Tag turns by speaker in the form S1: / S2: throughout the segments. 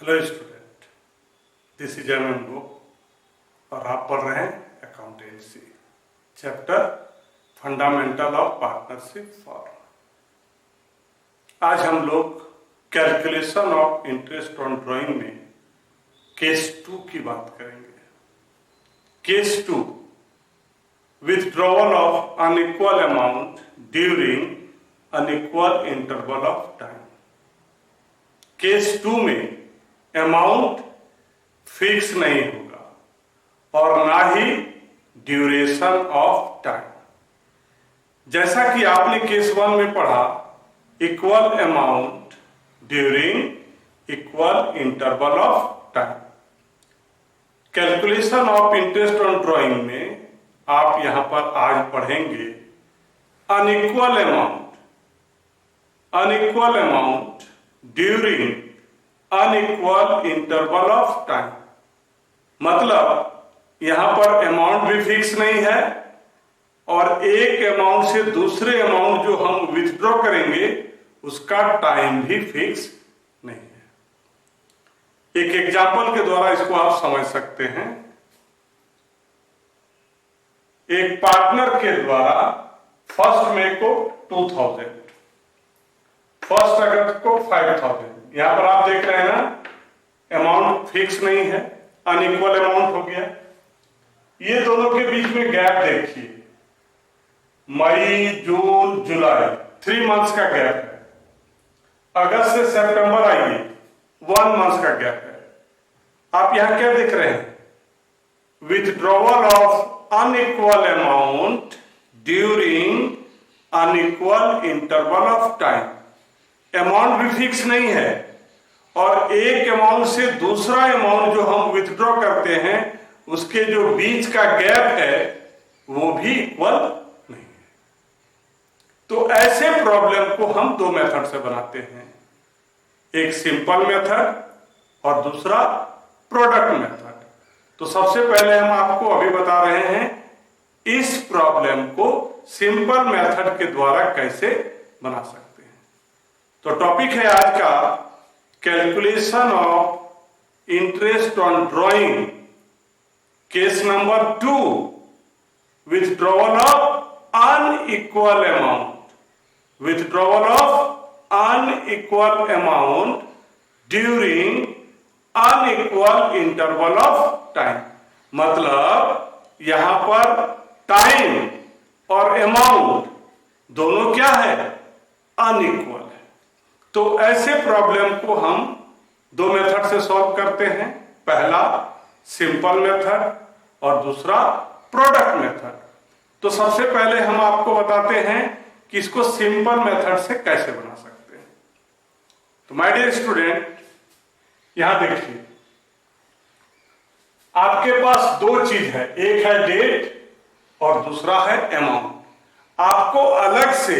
S1: Hello student, this is M और आप पढ़ रहे हैं accountancy chapter fundamental of partnership form. आज हम लोग calculation of interest on drawing में केस 2 की बात करेंगे। Case 2, withdrawal of unequal amount during unequal interval of time. Case 2 में अमाउंट फिक्स नहीं होगा और ना ही ड्यूरेशन ऑफ टाइम। जैसा कि आपने केस 1 में पढ़ा, equal amount during equal interval of time. Calculation of interest on drawing में आप यहां पर आज पढ़ेंगे unequal amount during unequal interval of time. मतलब यहां पर अमाउंट भी फिक्स नहीं है और एक अमाउंट से दूसरे अमाउंट जो हम विथड्रॉ करेंगे उसका टाइम भी फिक्स नहीं है। एक एग्जांपल के द्वारा इसको आप समझ सकते हैं। एक पार्टनर के द्वारा 1 मई को 2000, 1 अगस्त को 5000। यहां पर आप देख रहे हैं ना, अमाउंट फिक्स नहीं है, अनइक्वल अमाउंट हो गया। ये दोनों के बीच में गैप देखिए, मई जून जुलाई 3 मंथ्स का गैप है। अगस्त से सितंबर आइए 1 मंथ का गैप है। आप यहां क्या देख रहे हैं? Withdrawal of unequal amount during unequal interval of time. Amount भी फिक्स नहीं है और एक अमाउंट से दूसरा अमाउंट जो हम विथड्रॉ करते हैं उसके जो बीच का गैप है वो भी इक्वल नहीं है। तो ऐसे प्रॉब्लम को हम 2 मेथड से बनाते हैं, एक सिंपल मेथड और दूसरा प्रोडक्ट मेथड। तो सबसे पहले हम आपको अभी बता रहे हैं इस प्रॉब्लम को सिंपल मेथड के द्वारा कैसे बना सकते हैं। तो टॉपिक है आज का calculation of interest on drawing, case number 2, withdrawal of unequal amount during unequal interval of time. मतलब यहां पर टाइम और अमाउंट दोनों क्या है? अनइक्वल है। तो ऐसे प्रॉब्लम को हम 2 मेथड से सॉल्व करते हैं, पहला सिंपल मेथड और दूसरा प्रोडक्ट मेथड। तो सबसे पहले हम आपको बताते हैं कि इसको सिंपल मेथड से कैसे बना सकते हैं। तो माय डियर स्टूडेंट, यहां देखिए, आपके पास 2 चीज है, एक है डेट और दूसरा है अमाउंट। आपको अलग से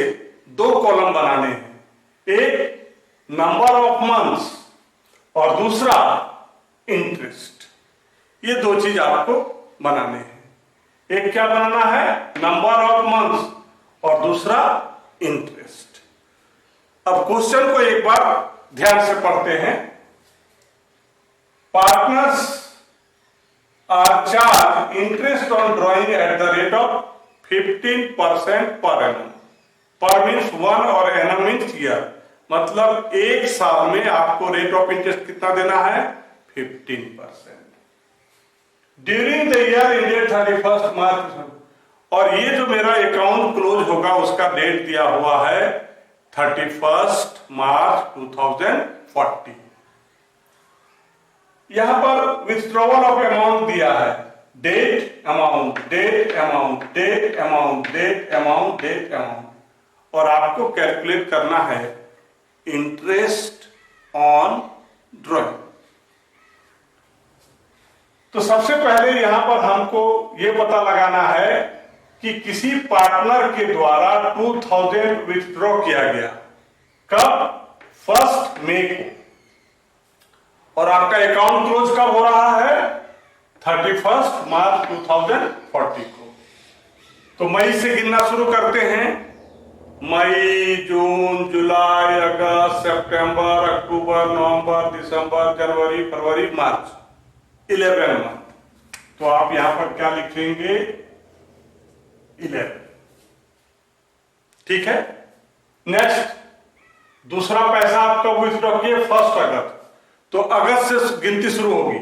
S1: 2 कॉलम बनाने हैं, एक नंबर ऑफ मंथ्स और दूसरा इंटरेस्ट। ये 2 चीज आपको बनाने हैं। एक क्या बनाना है? नंबर ऑफ मंथ्स और दूसरा इंटरेस्ट। अब क्वेश्चन को एक बार ध्यान से पढ़ते हैं। Partners are charge interest on drawing at the rate of 15% per annum. पर मीन्स 1 और एनम मीन्स ईयर। मतलब एक साल में आपको रेट ऑफ इंटरेस्ट कितना देना है? 15%। ड्यूरिंग द ईयर इंडेड 31 मार्च। और ये जो मेरा अकाउंट क्लोज होगा उसका डेट दिया हुआ है 31 मार्च 2040। यहां पर विथड्रॉवल ऑफ अमाउंट दिया है, date amount, date amount, date amount, date amount, date amount. और आपको कैलकुलेट करना है इंटरेस्ट ऑन ड्राइंग। तो सबसे पहले यहां पर हमको यह पता लगाना है कि किसी पार्टनर के द्वारा 2000 विथड्रॉ किया गया, कब? 1 मई को। और आपका अकाउंट क्लोज कब हो रहा है? 31 मार्च 2040 को। तो मई से गिनना शुरू करते हैं। मई, जून, जुलाई, अगस्त, सितंबर, अक्टूबर, नवंबर, दिसंबर, जनवरी, फरवरी, मार्च, 11 मंथ। तो आप यहां पर क्या लिखेंगे? 11। ठीक है। नेक्स्ट, दूसरा पैसा आपका विथड्रॉ किए 1 अगस्त, तो अगस्त से गिनती शुरू होगी।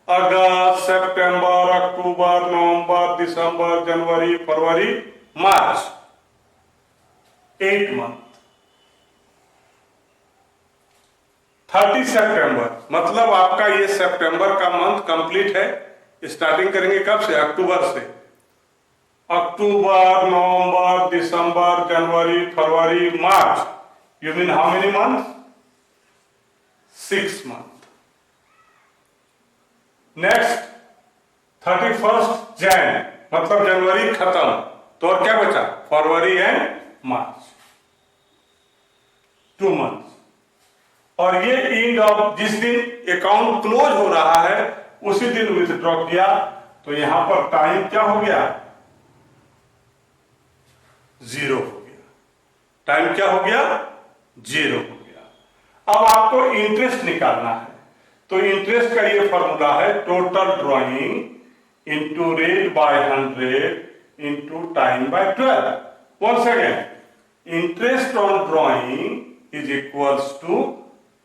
S1: अगस्त, सितंबर, अक्टूबर, नवंबर, दिसंबर, जनवरी, फरवरी, मार्च, 8 मंथ। 30 सितंबर, मतलब आपका ये सितंबर का मंथ कंप्लीट है। स्टार्टिंग करेंगे कब से? अक्टूबर से। अक्टूबर, नवंबर, दिसंबर, जनवरी, फरवरी, मार्च, you mean how many month? 6 month. Next, 31 Jan, मतलब जनवरी खत्म, तो और क्या बचा? फरवरी एंड मार्च, 2 मंथ। और ये एंड ऑफ, जिस दिन अकाउंट क्लोज हो रहा है उसी दिन विथड्रॉ किया, तो यहां पर टाइम क्या हो गया? 0 हो गया। टाइम क्या हो गया? 0 हो गया। अब आपको इंटरेस्ट निकालना है, तो इंटरेस्ट का ये फॉर्मूला है total drawing into rate by 100 into time by 12। Once again, interest on drawing is equals to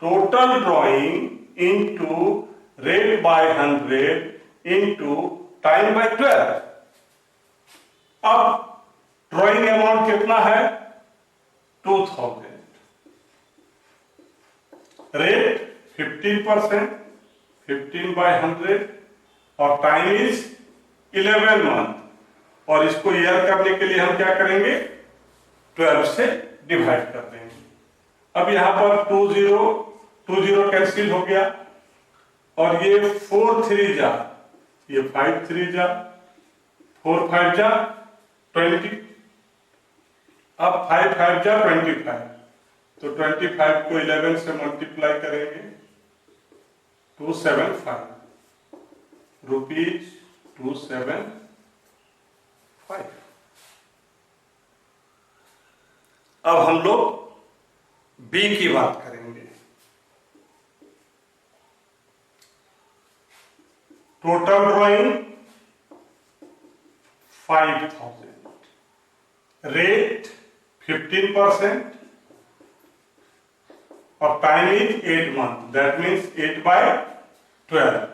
S1: total drawing into rate by 100 into time by 12। अब ड्रॉइंग अमाउंट कितना है? 2000। रेट 15%, 15/100, और टाइम इज 11 मंथ। और इसको year करने के लिए हम क्या करेंगे? 12 से डिवाइड कर देंगे। अब यहां पर 20 कैंसिल हो गया, और ये 4 3 जा, ये 5 3 जा, 4 5 जा 20, अब 5 5 जा 25, तो 25 को 11 से मल्टीप्लाई करेंगे, 275 रुपीज, 275। अब हम लोग बी की बात करेंगे। टोटल ड्रॉइंग 5000, रेट 15%, और time is 8 month, that means 8/12,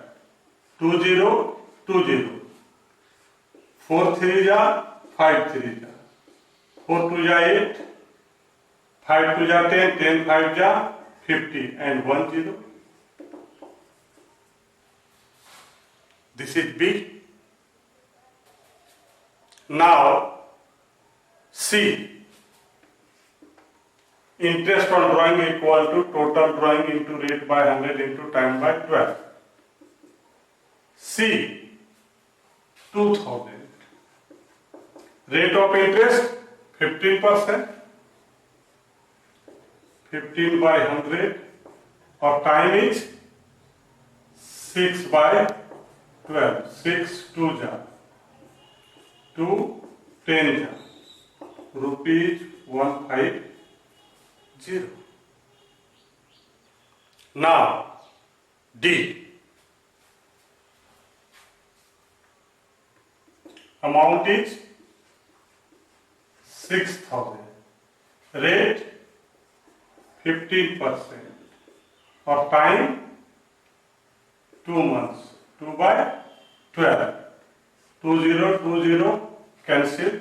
S1: 2020, 4 3 जा 5 3 जा, 4 2 जा 8, 5 2 जा 10, 10 5 जा 50, and 1 0. This is B. Now C. Interest on drawing equal to total drawing into rate by 100 into time by 12. C, 2000. Rate of interest 15%, 15/100, or time is 6/12, 6 2 जा, 2 10 जा, rupees 150. Now D. Amount is 6000. Rate 15%, or time 2 months, 2/12, 2020 cancel,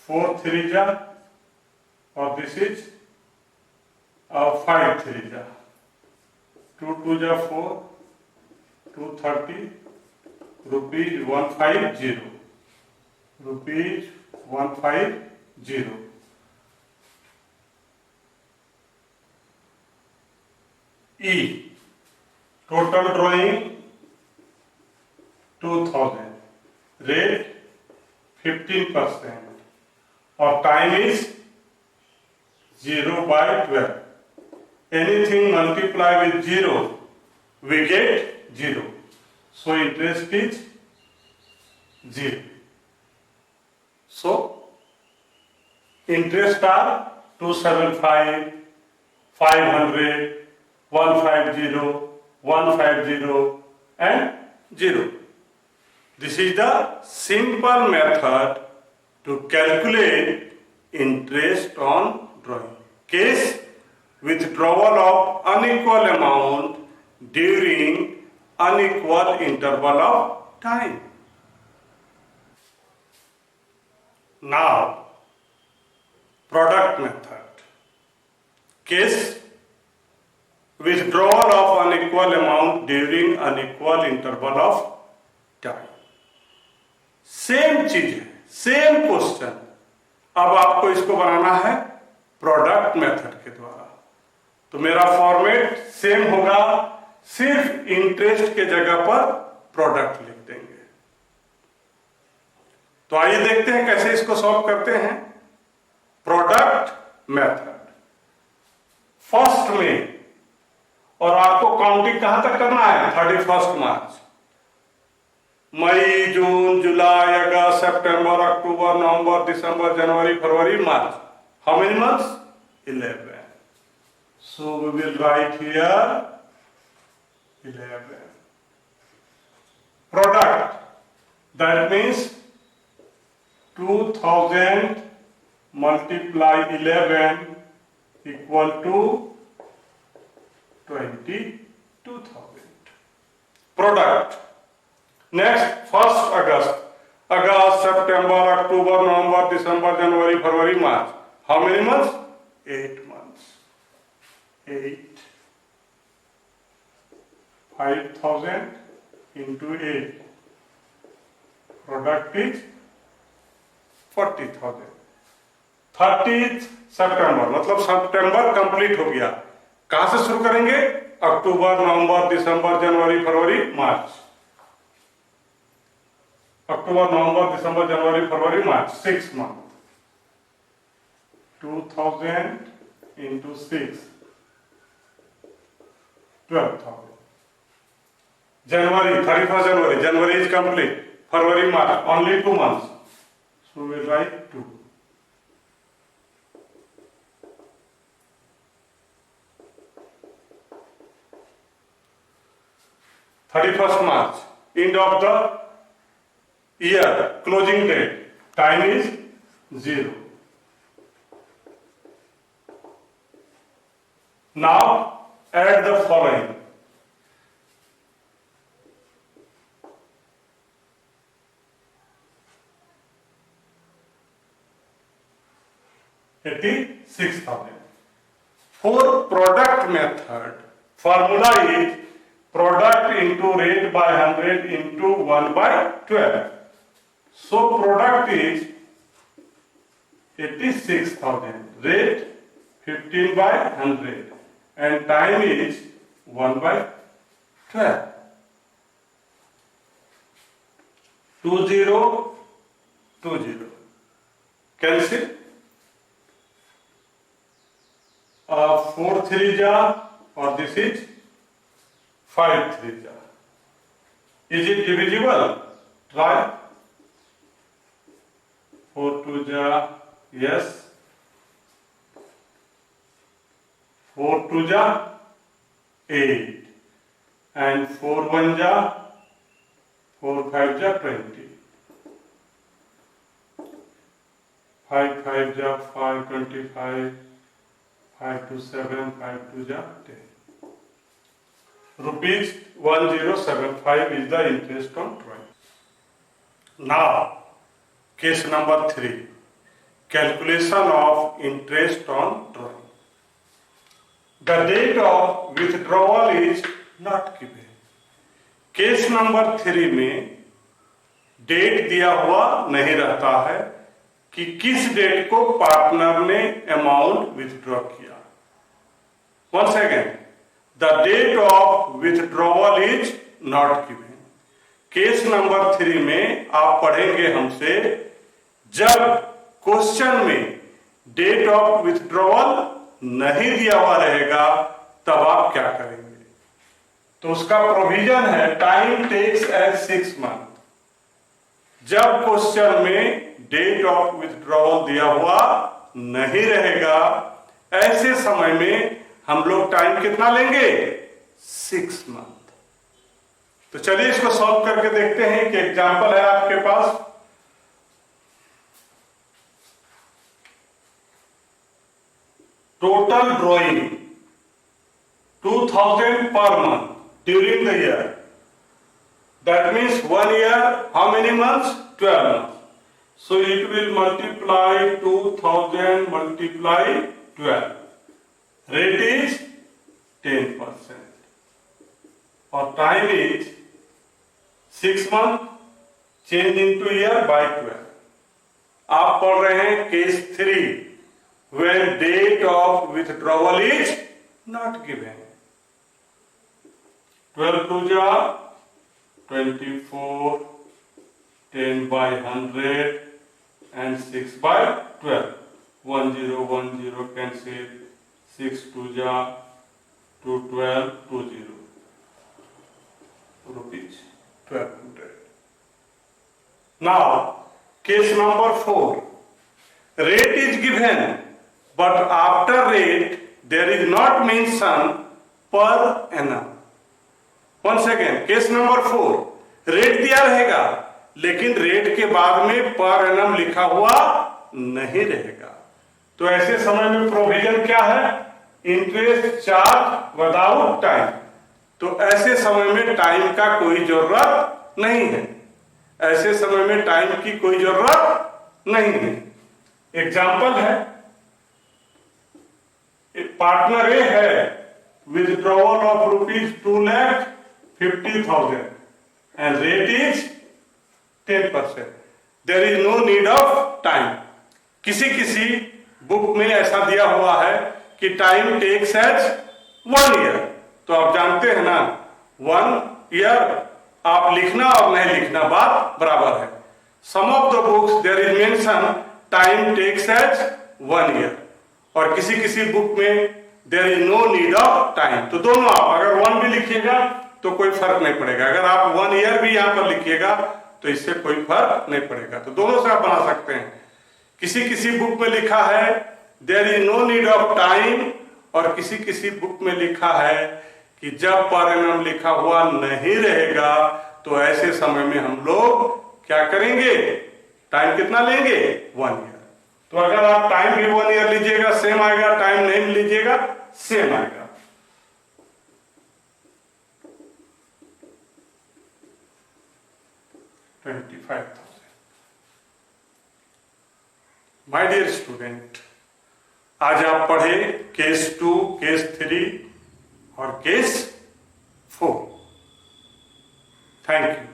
S1: 4 3 जा, और this is 5 3 जा, 2 2 जा 4, 230, rupees 150, rupees 150. E, total drawing 2000, rate 15%, or time is 0/12. Anything multiply with 0, we get 0. So interest is 0. So interest are 275, 500, 150, 150 and 0. This is the simple method to calculate interest on drawing. Case withdrawal of unequal amount during unequal interval of time. Now, product method. Case withdrawal of unequal amount during unequal interval of time. Same चीज है, same question. अब आपको इसको बनाना है product method के द्वारा। तो मेरा फॉर्मेट सेम होगा, सिर्फ इंटरेस्ट के जगह पर प्रोडक्ट लिख देंगे। तो आइए देखते हैं कैसे इसको सॉल्व करते हैं। प्रोडक्ट मेथड फर्स्ट में, और आपको काउंटिंग कहां तक करना है? 31 मार्च। मई, जून, जुलाई, अगस्त, सितंबर, अक्टूबर, नवंबर, दिसंबर, जनवरी, फरवरी, मार्च। How many months? 11. So we will write here 11. Product, that means 2000 multiply 11 equal to 22,000. Product. Next, 1st August. August, September, October, November, December, January, February, March. How many months? 8 months. 8. 5,000 into 8. Product is 40,000. 30th September, मतलब सितंबर complete हो गया। कहां से शुरू करेंगे? अक्टूबर, नवंबर, दिसंबर, जनवरी, फरवरी, मार्च। अक्टूबर, नवंबर, दिसंबर, जनवरी, फरवरी, मार्च, 6 months. 2000 into 6, 12,000. January, 31st January, January is complete. February, March, only 2 months. So we will write 2. March, end of the year, closing date, time is 0. Now add the following. 86,000. For product method, formula is product into rate by 100 into 1 by 12. So product is 86,000, rate 15 by 100 and time is 1 by 12. 2020. Cancel. 4 3 ja, or this is 5 3 ja. Is it divisible? Try. 4 2 ja, yes. 4 2 ja, 8. And 4 1 ja, 4 5 ja, 20. 5 5 ja, 5 25. 5 2 7, 5 2 ja, 10. Rupees 1075 is the interest on drawing. Now, case number 3, calculation of interest on drawing. The date of withdrawal is not given. Case number 3 में date दिया हुआ नहीं रहता है कि किस date को partner ने अमाउंट विथड्रॉ किया। Once again, the date of withdrawal is not given. Case number 3 में आप पढ़ेंगे हमसे, जब क्वेश्चन में डेट ऑफ विथड्रॉवल नहीं दिया हुआ रहेगा तब आप क्या करेंगे। तो उसका प्रोविजन है टाइम टेक्स एज 6 मंथ। जब क्वेश्चन में डेट ऑफ विथड्रॉवल दिया हुआ नहीं रहेगा, ऐसे समय में हम लोग टाइम कितना लेंगे? 6 मंथ। तो चलिए इसको सॉल्व करके देखते हैं। कि एग्जांपल है आपके पास, total drawing 2000 per month during the year. That means 1 year, how many months? 12 months. So it will multiply 2000 multiply 12. Rate is 10%. Or time is 6 months, change into year by 12. आप पढ़ रहे हैं case 3, when date of withdrawal is not given. 12 to जा 24, 10 by 100 and 6 by 12. 1010 cancel, 6 to ja 212 20 rupees 1200. Now case number 4, rate is given but after rate there is not mention per annum. Once again, case number 4, rate दिया रहेगा लेकिन rate के बाद में per annum लिखा हुआ नहीं रहेगा। तो ऐसे समय में प्रोविजन क्या है? Interest charge without time. तो ऐसे समय में टाइम का कोई जरूरत नहीं है। ऐसे समय में टाइम की कोई जरूरत नहीं है। एग्जाम्पल है, पार्टनर ए है, withdrawal of ₹2,50,000 and rate is 10%. There is no need of time. किसी बुक में ऐसा दिया हुआ है कि टाइम टेक्स एज 1 ईयर। तो आप जानते हैं ना, 1 ईयर आप लिखना और नहीं लिखना बात बराबर है। Some of the books there is mention time takes as 1 year, और किसी बुक में there is no need of time. तो दोनों आप अगर 1 भी लिखिएगा तो कोई फर्क नहीं पड़ेगा, अगर आप 1 ईयर भी यहां पर लिखिएगा तो इससे कोई फर्क नहीं पड़ेगा। तो दोनों से आप बना सकते हैं। किसी बुक में लिखा है there is no need of time, और किसी बुक में लिखा है कि जब पर एनम लिखा हुआ नहीं रहेगा तो ऐसे समय में हम लोग क्या करेंगे? टाइम कितना लेंगे? 1 ईयर। तो अगर आप टाइम भी 1 ईयर लीजिएगा सेम आएगा, टाइम नहीं लीजिएगा सेम आएगा। माय डियर स्टूडेंट, आज आप पढ़े केस 2, केस 3 और केस 4। Thank you.